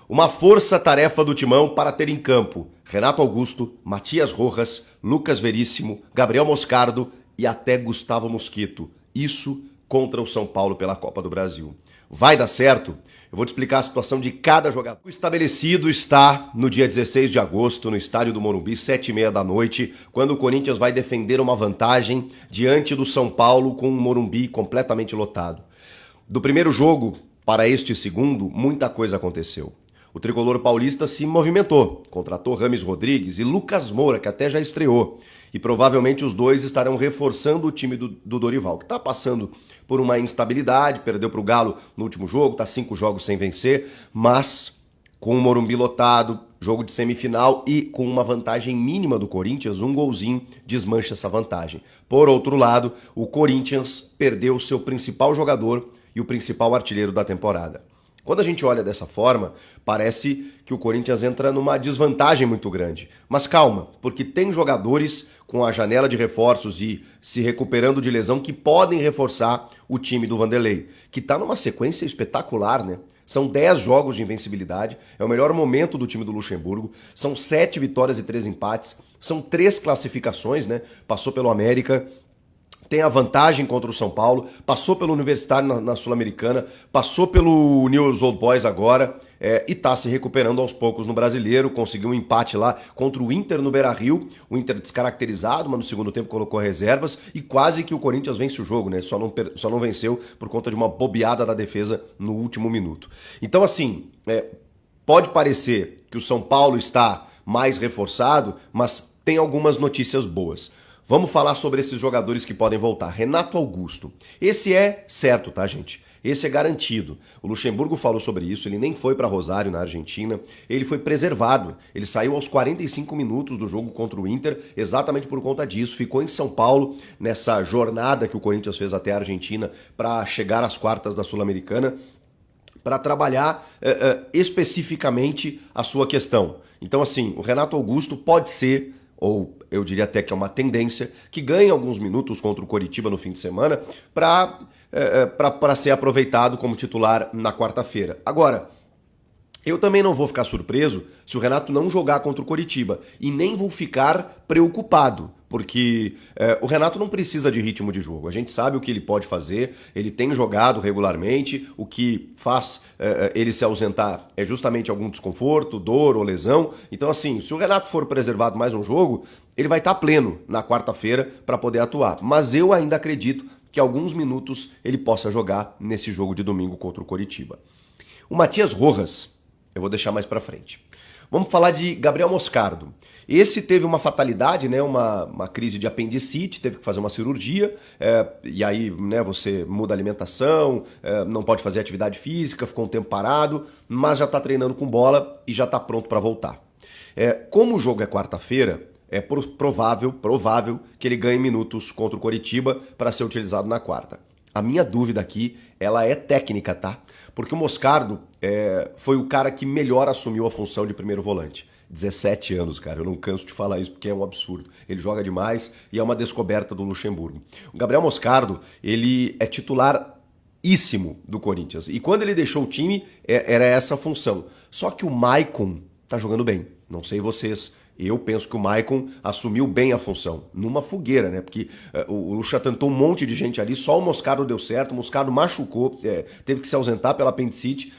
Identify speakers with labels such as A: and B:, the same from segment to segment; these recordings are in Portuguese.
A: Uma força-tarefa do Timão para ter em campo Renato Augusto, Matias Rojas, Lucas Veríssimo, Gabriel Moscardo e até Gustavo Mosquito. Isso contra o São Paulo pela Copa do Brasil. Vai dar certo? Eu vou te explicar a situação de cada jogador. O estabelecido está no dia 16 de agosto, no estádio do Morumbi, 7h30 da noite, quando o Corinthians vai defender uma vantagem diante do São Paulo com o Morumbi completamente lotado. Do primeiro jogo para este segundo, muita coisa aconteceu. O tricolor paulista se movimentou, contratou Rames Rodrigues e Lucas Moura, que até já estreou. E provavelmente os dois estarão reforçando o time do Dorival, que está passando por uma instabilidade, perdeu para o Galo no último jogo, está 5 jogos sem vencer, mas com o Morumbi lotado, jogo de semifinal e com uma vantagem mínima do Corinthians, um golzinho desmancha essa vantagem. Por outro lado, o Corinthians perdeu o seu principal jogador e o principal artilheiro da temporada. Quando a gente olha dessa forma, parece que o Corinthians entra numa desvantagem muito grande. Mas calma, porque tem jogadores com a janela de reforços e se recuperando de lesão que podem reforçar o time do Vanderlei, que está numa sequência espetacular, né? São 10 jogos de invencibilidade, é o melhor momento do time do Luxemburgo, são 7 vitórias e 3 empates, são 3 classificações, né? Passou pelo América, tem a vantagem contra o São Paulo, passou pelo Universitário na Sul-Americana, passou pelo Newell's Old Boys agora e está se recuperando aos poucos no Brasileiro, conseguiu um empate lá contra o Inter no Beira-Rio, o Inter descaracterizado, mas no segundo tempo colocou reservas e quase que o Corinthians vence o jogo, né? Só não venceu por conta de uma bobeada da defesa no último minuto. Então assim, pode parecer que o São Paulo está mais reforçado, mas tem algumas notícias boas. Vamos falar sobre esses jogadores que podem voltar. Renato Augusto. Esse é certo, tá, gente? Esse é garantido. O Luxemburgo falou sobre isso, ele nem foi para Rosário, na Argentina. Ele foi preservado. Ele saiu aos 45 minutos do jogo contra o Inter, exatamente por conta disso. Ficou em São Paulo, nessa jornada que o Corinthians fez até a Argentina para chegar às quartas da Sul-Americana, para trabalhar especificamente a sua questão. Então, assim, o Renato Augusto pode ser, ou eu diria até que é uma tendência, que ganhe alguns minutos contra o Coritiba no fim de semana para ser aproveitado como titular na quarta-feira. Agora, eu também não vou ficar surpreso se o Renato não jogar contra o Coritiba e nem vou ficar preocupado, porque o Renato não precisa de ritmo de jogo. A gente sabe o que ele pode fazer, ele tem jogado regularmente, o que faz ele se ausentar é justamente algum desconforto, dor ou lesão. Então assim, se o Renato for preservado mais um jogo, ele vai estar pleno na quarta-feira para poder atuar. Mas eu ainda acredito que alguns minutos ele possa jogar nesse jogo de domingo contra o Coritiba. O Matias Rojas, eu vou deixar mais pra frente. Vamos falar de Gabriel Moscardo. Esse teve uma fatalidade, né, uma crise de apendicite, teve que fazer uma cirurgia, e aí, né, você muda a alimentação, não pode fazer atividade física, ficou um tempo parado, mas já está treinando com bola e já está pronto para voltar. Como o jogo é quarta-feira, é provável que ele ganhe minutos contra o Coritiba para ser utilizado na quarta. A minha dúvida aqui, ela é técnica, tá? Porque o Moscardo foi o cara que melhor assumiu a função de primeiro volante. 17 anos, cara, eu não canso de falar isso porque é um absurdo. Ele joga demais e é uma descoberta do Luxemburgo. O Gabriel Moscardo, ele é titularíssimo do Corinthians. E quando ele deixou o time, era essa a função. Só que o Maicon tá jogando bem. Não sei vocês. Eu penso que o Maicon assumiu bem a função, numa fogueira, né? Porque o Lucha tentou um monte de gente ali, só o Moscardo deu certo, o Moscardo machucou, teve que se ausentar pela apendicite,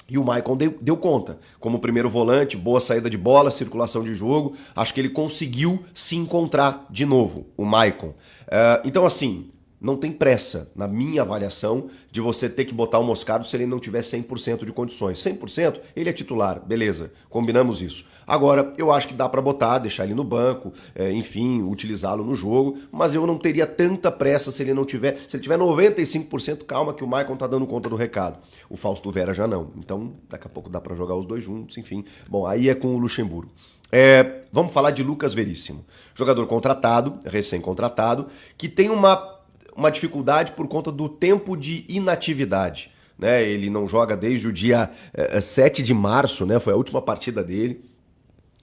A: e o Maicon deu conta. Como primeiro volante, boa saída de bola, circulação de jogo, acho que ele conseguiu se encontrar de novo, o Maicon. Então assim, não tem pressa, na minha avaliação, de você ter que botar o Moscardo se ele não tiver 100% de condições. 100%, ele é titular, beleza, combinamos isso. Agora, eu acho que dá para botar, deixar ele no banco, enfim, utilizá-lo no jogo, mas eu não teria tanta pressa se ele não tiver... Se ele tiver 95%, calma que o Maicon tá dando conta do recado. O Fausto Vera já não. Então, daqui a pouco dá para jogar os dois juntos, enfim. Bom, aí é com o Luxemburgo. Vamos falar de Lucas Veríssimo. Jogador contratado, recém-contratado, que tem uma dificuldade por conta do tempo de inatividade. Né? Ele não joga desde o dia 7 de março, né? Foi a última partida dele.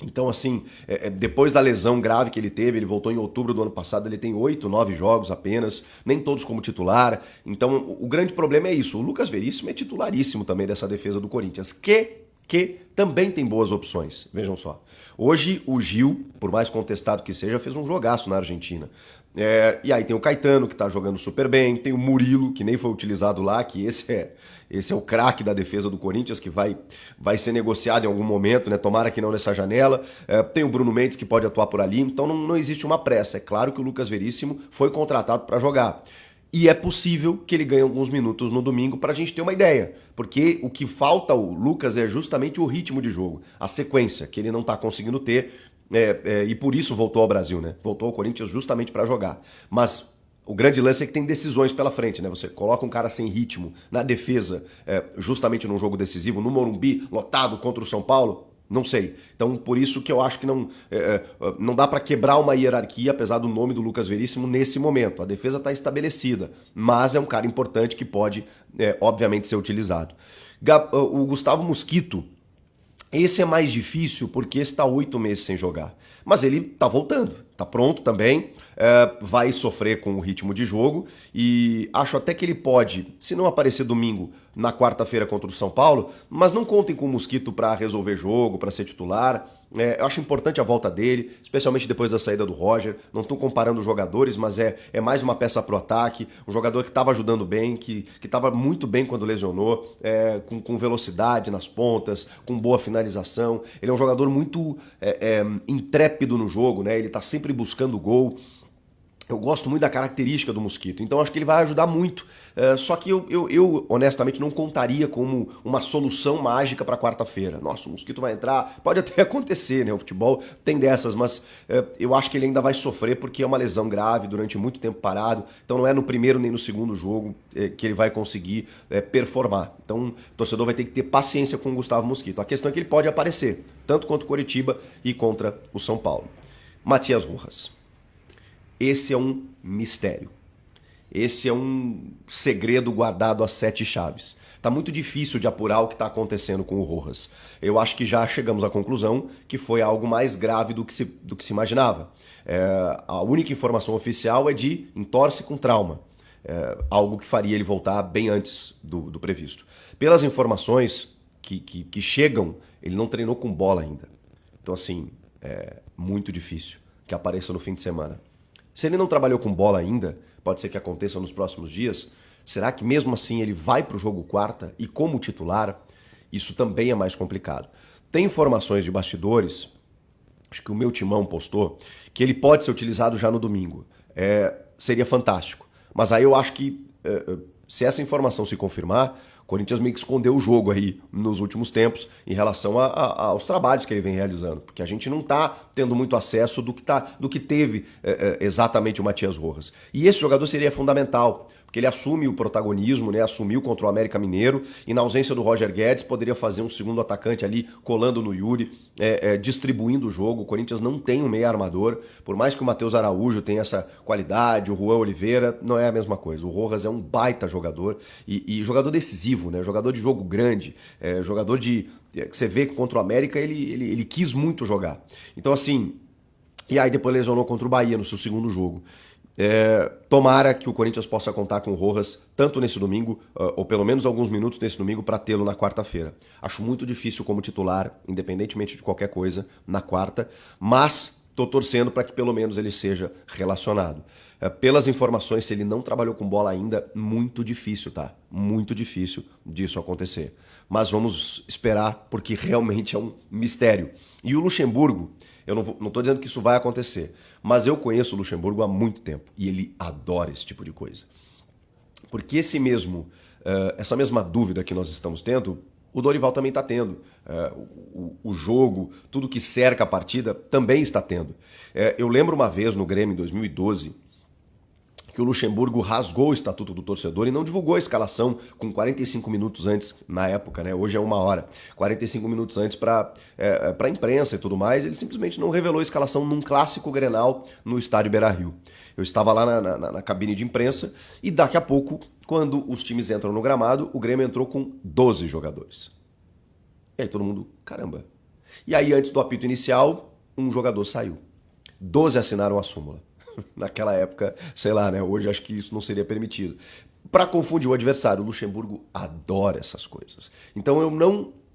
A: Então, assim, depois da lesão grave que ele teve, ele voltou em outubro do ano passado, ele tem 8, 9 jogos apenas, nem todos como titular. Então, o grande problema é isso. O Lucas Veríssimo é titularíssimo também dessa defesa do Corinthians, que que também tem boas opções. Vejam só. Hoje o Gil, por mais contestado que seja, fez um jogaço na Argentina. E aí tem o Caetano, que tá jogando super bem, tem o Murilo, que nem foi utilizado lá, que esse é o craque da defesa do Corinthians, que vai ser negociado em algum momento, né? Tomara que não nessa janela. Tem o Bruno Mendes, que pode atuar por ali, então não existe uma pressa. É claro que o Lucas Veríssimo foi contratado para jogar. E é possível que ele ganhe alguns minutos no domingo para a gente ter uma ideia. Porque o que falta ao Lucas é justamente o ritmo de jogo, a sequência, que ele não está conseguindo ter. E por isso voltou ao Brasil, né? Voltou ao Corinthians justamente para jogar. Mas o grande lance é que tem decisões pela frente, né? Você coloca um cara sem ritmo na defesa, justamente num jogo decisivo, no Morumbi, lotado contra o São Paulo. Não sei. Então, por isso que eu acho que não dá para quebrar uma hierarquia, apesar do nome do Lucas Veríssimo, nesse momento. A defesa está estabelecida, mas é um cara importante que pode, obviamente, ser utilizado. O Gustavo Mosquito, esse é mais difícil porque está 8 meses sem jogar. Mas ele está voltando, está pronto também, vai sofrer com o ritmo de jogo e acho até que ele pode, se não aparecer domingo, na quarta-feira contra o São Paulo, mas não contem com o Mosquito para resolver jogo, para ser titular. Eu acho importante a volta dele, especialmente depois da saída do Roger. Não estou comparando os jogadores, mas é mais uma peça pro ataque. Um jogador que estava ajudando bem, que estava muito bem quando lesionou, com velocidade nas pontas, com boa finalização. Ele é um jogador muito intrépido no jogo, né? Ele está sempre buscando gol. Eu gosto muito da característica do Mosquito, então acho que ele vai ajudar muito. Só que eu, honestamente, não contaria como uma solução mágica para quarta-feira. Nossa, o Mosquito vai entrar, pode até acontecer, né? O futebol tem dessas, mas eu acho que ele ainda vai sofrer porque é uma lesão grave durante muito tempo parado. Então não é no primeiro nem no segundo jogo que ele vai conseguir performar. Então o torcedor vai ter que ter paciência com o Gustavo Mosquito. A questão é que ele pode aparecer, tanto contra o Coritiba e contra o São Paulo. Matias Rojas. Esse é um mistério. Esse é um segredo guardado a 7 chaves. Tá muito difícil de apurar o que está acontecendo com o Rojas. Eu acho que já chegamos à conclusão que foi algo mais grave do que se imaginava. A única informação oficial é de entorse com trauma. Algo que faria ele voltar bem antes do previsto. Pelas informações que chegam, ele não treinou com bola ainda. Então, assim, é muito difícil que apareça no fim de semana. Se ele não trabalhou com bola ainda, pode ser que aconteça nos próximos dias, será que mesmo assim ele vai para o jogo quarta e como titular? Isso também é mais complicado. Tem informações de bastidores, acho que o meu timão postou, que ele pode ser utilizado já no domingo. Seria fantástico. Mas aí eu acho que se essa informação se confirmar, o Corinthians meio que escondeu o jogo aí nos últimos tempos em relação aos trabalhos que ele vem realizando, porque a gente não está tendo muito acesso do que teve exatamente o Matias Rojas. E esse jogador seria fundamental, porque ele assume o protagonismo, né? Assumiu contra o América Mineiro e na ausência do Roger Guedes poderia fazer um segundo atacante ali colando no Yuri, distribuindo o jogo. O Corinthians não tem um meio armador, por mais que o Matheus Araújo tenha essa qualidade, o Juan Oliveira, não é a mesma coisa. O Rojas é um baita jogador e jogador decisivo, né? Jogador de jogo grande, jogador que você vê que contra o América ele quis muito jogar. Então assim, e aí depois lesionou contra o Bahia no seu segundo jogo. Tomara que o Corinthians possa contar com o Rojas tanto nesse domingo, ou pelo menos alguns minutos nesse domingo, para tê-lo na quarta-feira. Acho muito difícil como titular, independentemente de qualquer coisa, na quarta, mas estou torcendo para que pelo menos ele seja relacionado. Pelas informações, se ele não trabalhou com bola ainda, muito difícil, tá? Muito difícil disso acontecer. Mas vamos esperar, porque realmente é um mistério. E o Luxemburgo, eu não estou dizendo que isso vai acontecer, mas eu conheço o Luxemburgo há muito tempo e ele adora esse tipo de coisa. Porque essa mesma dúvida que nós estamos tendo, o Dorival também está tendo. O jogo, tudo que cerca a partida, também está tendo. Eu lembro uma vez no Grêmio em 2012, que o Luxemburgo rasgou o estatuto do torcedor e não divulgou a escalação com 45 minutos antes, na época, né? Hoje é 1 hora, 45 minutos antes para a imprensa e tudo mais. Ele simplesmente não revelou a escalação num clássico Grenal no estádio Beira-Rio. Eu estava lá na cabine de imprensa e daqui a pouco, quando os times entram no gramado, o Grêmio entrou com 12 jogadores. E aí todo mundo, caramba. E aí antes do apito inicial, um jogador saiu. 12 assinaram a súmula. Naquela época, sei lá, né? Hoje acho que isso não seria permitido. Para confundir o adversário, o Luxemburgo adora essas coisas. Então eu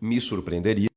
A: me surpreenderia